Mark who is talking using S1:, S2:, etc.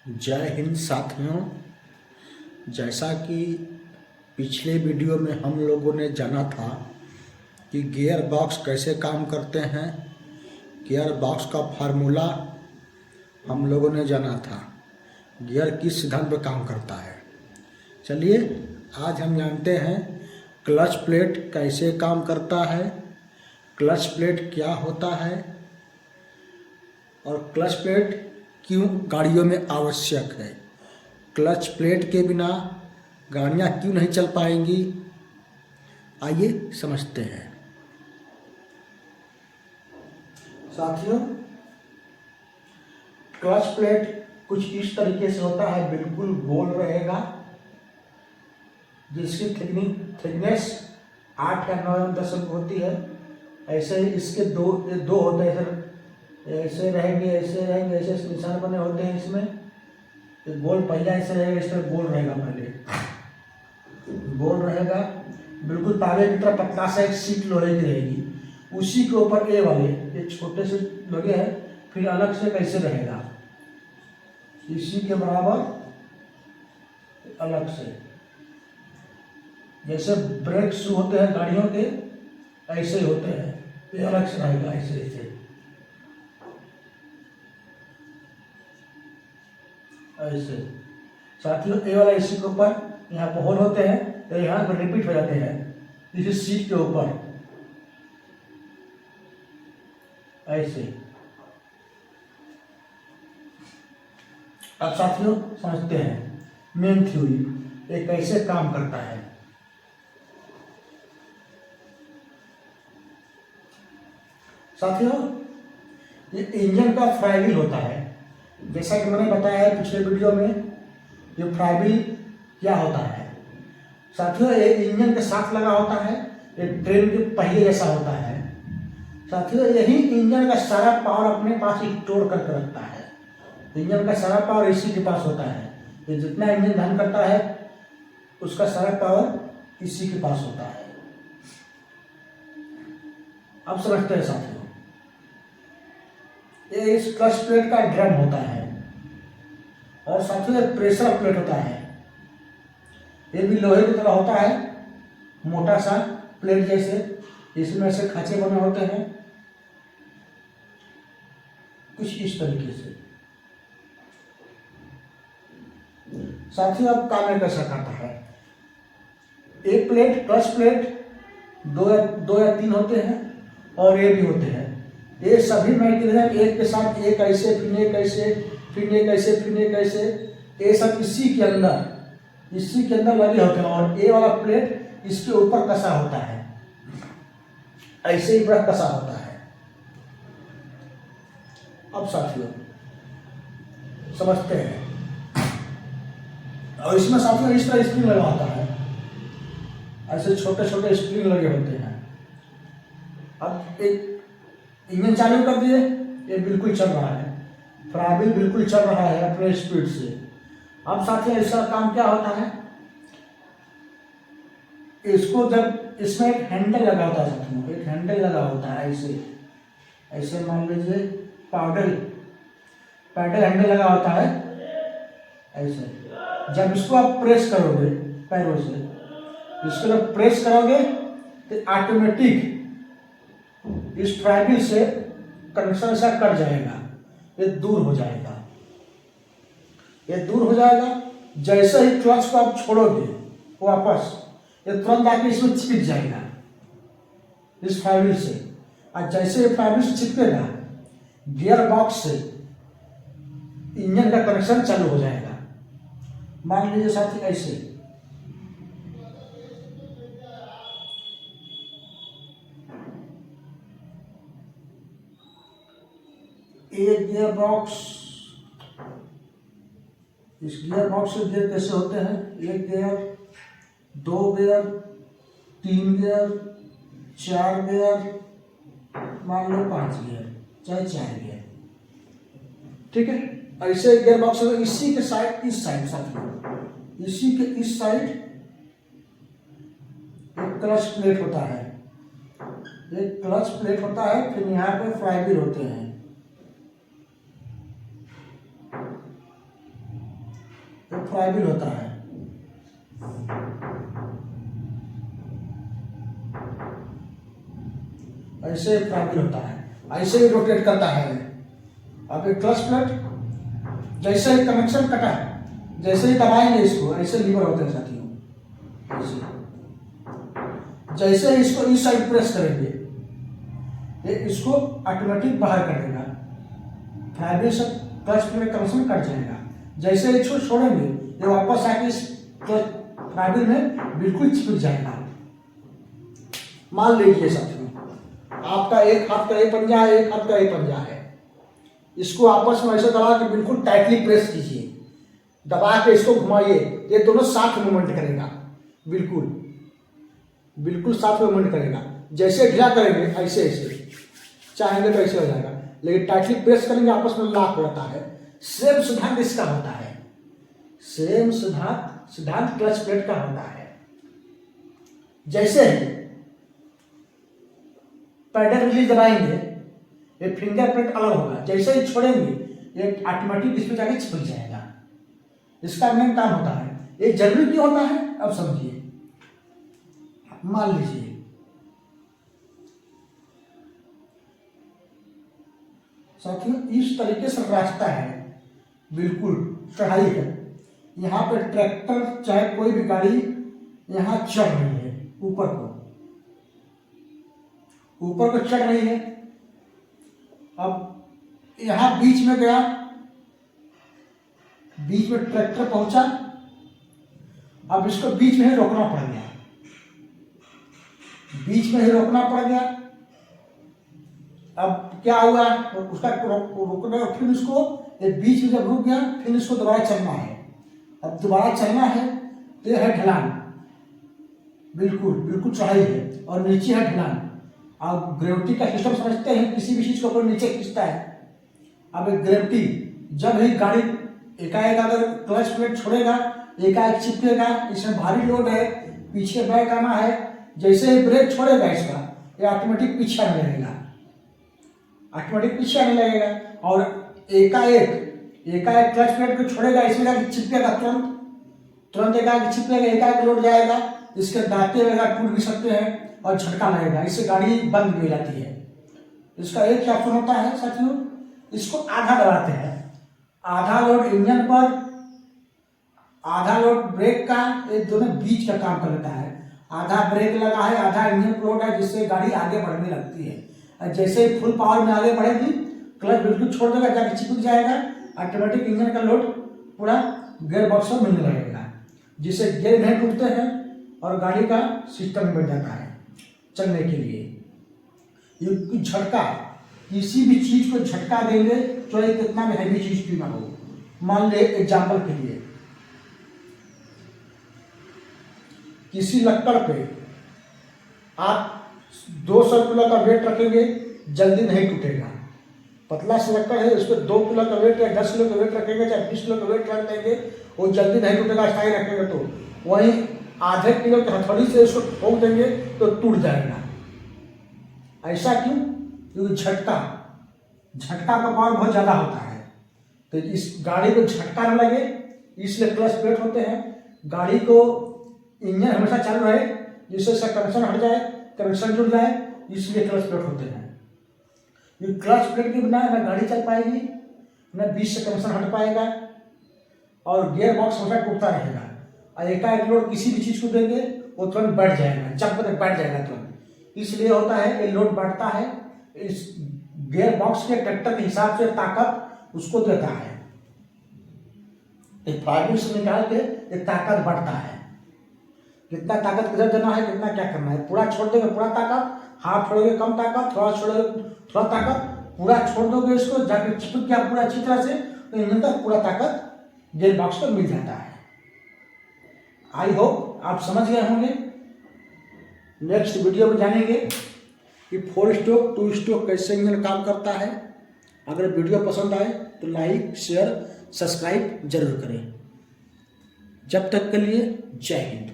S1: जय हिंद साथियों। जैसा कि पिछले वीडियो में हम लोगों ने जाना था कि गियर बॉक्स कैसे काम करते हैं, गियर बॉक्स का फार्मूला हम लोगों ने जाना था, गियर किस सिद्धांत पर काम करता है। चलिए आज हम जानते हैं क्लच प्लेट कैसे काम करता है, क्लच प्लेट क्या होता है और क्लच प्लेट क्यों गाड़ियों में आवश्यक है। क्लच प्लेट के बिना गाड़ियाँ क्यों नहीं चल पाएंगी, आइए समझते हैं। साथियों, क्लच प्लेट कुछ इस तरीके से होता है, बिल्कुल गोल रहेगा, जिसकी थिकनेस 8 या 9 या 10 होती है। ऐसे ही इसके दो होते हैं, ऐसे रहेंगे, ऐसे रहेंगे, ऐसे निशान बने होते हैं। इसमें गोल पहिया ऐसे रहेगा, इसमें गोल रहेगा, पहले गोल रहेगा, बिल्कुल तारे की तरह पतला सा एक सीट लोहे की रहेगी। उसी के ऊपर ए वाले ये छोटे से लगे हैं, फिर अलग से कैसे रहेगा, इसी के बराबर अलग से, जैसे ब्रेक शू होते हैं गाड़ियों के, ऐसे ही होते हैं। ये अलग से रहेगा, ऐसे ऐसे ऐसे। साथियों, ए वाला इसी के ऊपर यहाँ पर होल होते हैं, तो यहाँ पर रिपीट हो जाते हैं इसी सीट के ऊपर, ऐसे। अब साथियों समझते हैं मेन थ्योरी, ये कैसे काम करता है। साथियों, ये इंजन का फ्लाईव्हील होता है। जैसा कि मैंने बताया है पिछले वीडियो में, ये फ्लाईव्हील क्या होता है। साथियों, ये इंजन के साथ लगा होता है, ये ट्रेन के पहिए जैसा होता है। साथियों, यही इंजन का सारा पावर अपने पास स्टोर करके रखता है। इंजन का सारा पावर इसी के पास होता है। ये जितना इंजन रन करता है उसका सारा पावर इसी के पास होता है। अब समझते हैं साथियों, ये इस क्लच प्लेट का ड्रम होता है और साथियों एक प्रेशर प्लेट होता है। ये भी लोहे की तरह होता है, मोटा सा प्लेट जैसे, इसमें से खांचे बने होते हैं कुछ इस तरीके से। साथियों, अब काम कैसा करता है। एक प्लेट क्लच प्लेट दो या तीन होते हैं और ये भी होते हैं। ये सभी मैकेनिज्म एक के साथ, एक ऐसे फिर एक ऐसे, फिर एक ऐसे, फिर एक ऐसे, ये सब इसी के अंदर लगे होते हैं और ये वाला प्लेट इसके ऊपर कसा होता है, ऐसे ही पूरा कसा होता है। अब साथियों समझते हैं, और इसमें साथियों इस तरह स्प्रिंग लगा होता है, ऐसे छोटे छोटे स्प्रिंग लगे होते हैं। अब एक इंजन चालू कर दिए, ये बिल्कुल चल रहा है, फ्लाईव्हील बिल्कुल चल रहा है अपने स्पीड से। अब साथियों इसका काम क्या होता है, इसको जब इसमें एक हैंडल लगा होता है साथियों, एक हैंडल लगा होता है ऐसे, ऐसे मान लीजिए पैडल हैंडल लगा होता है ऐसे। जब इसको आप प्रेस करोगे पैरों से, इसको जब प्रेस करोगे तो ऑटोमेटिक इस फ्लाईव्हील से कनेक्शन ऐसा कट जाएगा, ये दूर हो जाएगा, ये दूर हो जाएगा। जैसे ही क्लच को आप छोड़ोगे वापस, ये तुरंत आके इसमें चिपक जाएगा इस फ्लाईव्हील से। और जैसे ये फ्लाईव्हील से चिपकेगा, गियर बॉक्स से इंजन का कनेक्शन चालू हो जाएगा। मान लीजिए साथी ऐसे, एक गियर बॉक्स, इस गियर बॉक्स के गियर कैसे होते हैं, एक गियर, दो गियर, तीन गियर, चार गियर, मान लो 5 गियर, चाहे 4 गियर, ठीक है। ऐसे गियर बॉक्स इसी के साइड, इस साइड साथियों, इसी के इस साइड एक क्लच प्लेट होता है, एक क्लच प्लेट होता है, फिर यहाँ पे फ्लाईव्हील होते हैं। फ्लाईव्हील होता है। ऐसे फ्लाईव्हील होता है, ऐसे ही रोटेट करता है। अब एक क्लच प्लेट जैसे ही कनेक्शन कटा, जैसे ही दबाएंगे इसको, ऐसे लीवर होते हैं साथियों, ऐसे जैसे इसको इस साइड प्रेस करेंगे ये इसको ऑटोमेटिक बाहर करेगा, फ्लाईव्हील से क्लच प्लेट कनेक्शन कट जाएगा। जैसे इसको छोड़ेंगे ये वापस आके इस फ्लाईव्हील में बिल्कुल चिपक जाएगा। मान लीजिए साथियों, आपका एक हाथ का ये पंजा है, एक हाथ का ये पंजा है, इसको आपस में ऐसे दबा के बिल्कुल टाइटली प्रेस कीजिए, दबा के इसको घुमाइए, ये दोनों साथ मूवमेंट करेगा, बिल्कुल बिल्कुल साथ मूवमेंट करेगा। जैसे ढीला करेंगे ऐसे ऐसे चाहेंगे तो ऐसे हो जाएगा, लेकिन टाइटली प्रेस करेंगे आपस में लॉक हो जाता है। सेम सिद्धांत इसका होता है, सेम सिद्धांत क्लच प्लेट का होता है। जैसे ही पैडल रिलीज दबाएंगे ये फिंगर प्रिंट अलग होगा, जैसे ही छोड़ेंगे ये ऑटोमेटिक इसमें जाके चिपक जाएगा। इसका मेन काम होता है। ये जरूरी क्यों होता है अब समझिए। मान लीजिए साथियों इस तरीके से रास्ता है, बिल्कुल चढ़ाई है, यहाँ पे ट्रैक्टर चाहे कोई भी गाड़ी यहाँ चढ़ रही है, ऊपर को चढ़ रही है। अब यहाँ बीच में गया, बीच में ट्रैक्टर पहुंचा, अब इसको बीच में ही रोकना पड़ गया, बीच में ही रोकना पड़ गया। अब क्या हुआ उसका रोकने, फिर इसको बीच में जब रुक गया फिर इसको दोबारा चलना है। अब दोबारा चलना है तो यह है ढलान, बिल्कुल बिल्कुल चढ़ाई है और नीचे है ढलान। आप ग्रेविटी का सिस्टम समझते हैं, किसी भी चीज को ऊपर नीचे खींचता है। अब ग्रेविटी जब ही गाड़ी एकाएक अगर क्लच प्लेट छोड़ेगा एकाएक चिपकेगा, इसमें भारी लोड है, पीछे बैक आना है, जैसे ही ब्रेक छोड़ेगा इसका ये ऑटोमेटिक पीछे आने लगेगा, ऑटोमेटिक पीछे आने लगेगा। और एकाएक क्लच प्लेट को छोड़ेगा, इसमें चिपकेगा तुरंत एकाएक चिपकेगा, एकाएक लोड जाएगा, इसके दांते वगैरह टूट भी सकते हैं और झटका लगेगा, इससे गाड़ी बंद भी हो जाती है। इसका एक ऑप्शन होता है साथियों, इसको आधा दबाते हैं, आधा लोड इंजन पर, आधा लोड ब्रेक का, ये दोनों बीच का काम कर लेता है। आधा ब्रेक लगा है, आधा इंजन लोड है, जिससे गाड़ी आगे बढ़ने लगती है। और जैसे ही फुल पावर में आगे बढ़ेगी क्लच बिल्कुल छोड़ देगा, जाके चिपक जाएगा, ऑटोमेटिक इंजन का लोड पूरा गियर बॉक्स में मिलने लगेगा, जिससे गियर नहीं टूटते हैं और गाड़ी का सिस्टम बन जाता है चलने के लिए। ये झटका, किसी भी चीज को झटका देंगे चाहे कितना भी हैवी चीज क्यों ना हो। मान ले एग्जाम्पल के लिए किसी लक्कड़ पे आप 200 किलो का वेट रखेंगे जल्दी नहीं टूटेगा। पतला सा लक्कड़ है, उस पर 2 किलो का वेट या 10 किलो का वेट रखेंगे चाहे 20 किलो का वेट रख देंगे, वो जल्दी नहीं टूटेगा, स्थायी रखेंगे। तो वहीं आधे किलो की हथौड़ी से इसको ठोक देंगे तो टूट जाएगा। ऐसा क्यों? क्योंकि झटका का पावर बहुत ज्यादा होता है, तो इस गाड़ी को झटका न लगे इसलिए क्लच प्लेट होते हैं। गाड़ी को इंजन हमेशा चालू रहे, जिससे इसका कनेक्शन हट जाए, कनेक्शन जुड़ जाए, इसलिए क्लच प्लेट होते हैं। ये क्लच प्लेट के बिना न गाड़ी चल पाएगी, न बीच से कनेक्शन हट पाएगा और गियर बॉक्स हमेशा टूटता रहेगा। और एकाएक लोड किसी भी चीज को देंगे वो तुरंत बैठ जाएगा, जब तक बैठ जाएगा तुरंत। इसलिए होता है कि लोड बढ़ता है, इस गियर बॉक्स के ट्रैक्टर के हिसाब से ताकत उसको देता है। फ्लाईव्हील से निकाल के एक ताकत बढ़ता है, कितना ताकत किधर देना है, कितना क्या करना है। पूरा छोड़ देंगे पूरा ताकत, हाफ छोड़ोगे कम ताकत, थोड़ा छोड़ोगे थोड़ा ताकत, पूरा छोड़ दोगे इसको जाके चिपक गया पूरा अच्छी तरह से, तो इंजन तक पूरा ताकत गियर बॉक्स को मिल जाता है। आई होप आप समझ गए होंगे। नेक्स्ट वीडियो में जानेंगे कि 4 स्ट्रोक 2 स्ट्रोक कैसे इंजन काम करता है। अगर वीडियो पसंद आए तो लाइक शेयर सब्सक्राइब जरूर करें। जब तक के लिए जय हिंद।